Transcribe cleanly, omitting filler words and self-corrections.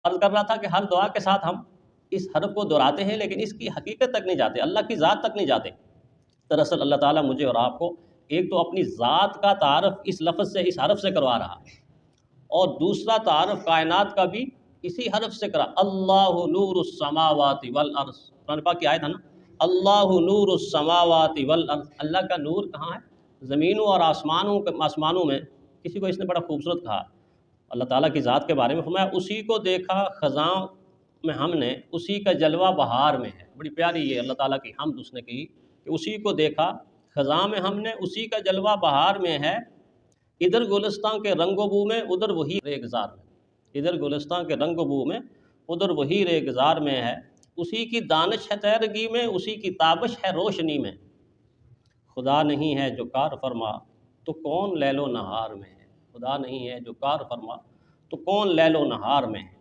عرض کر رہا تھا کہ ہر دعا کے ساتھ ہم اس حرف کو دہراتے ہیں لیکن اس کی حقیقت تک نہیں جاتے، اللہ کی ذات تک نہیں جاتے۔ دراصل اللہ تعالیٰ مجھے اور آپ کو ایک تو اپنی ذات کا تعارف اس لفظ سے، اس حرف سے کروا رہا ہے، اور دوسرا تعارف کائنات کا بھی اسی حرف سے کرا۔ اللہ نور السماوات والارض، قرآن پاک کی آیت ہے نا، اللہ نور السماوات والارض، اللہ کا نور کہاں ہے؟ زمینوں اور آسمانوں میں۔ کسی کو اس نے بڑا خوبصورت کہا اللہ تعالیٰ کی ذات کے بارے میں، فرمایا اسی کو دیکھا خزاں میں ہم نے، اسی کا جلوہ بہار میں ہے۔ بڑی پیاری یہ اللہ تعالیٰ کی حمد اس نے کی کہ اسی کو دیکھا خزاں میں ہم نے، اسی کا جلوہ بہار میں ہے، ادھر گلستان کے رنگ و بو میں، ادھر وہی ریگزار میں، ادھر گلستان کے رنگ و بو میں، ادھر وہی ریگزار میں ہے، اسی کی دانش ہے تیرگی میں، اسی کی تابش ہے روشنی میں، خدا نہیں ہے جو کار فرما تو کون لیل و نہار میں ہے، خدا نہیں ہے جو کار فرما تو کون لیل و نہار میں ہے۔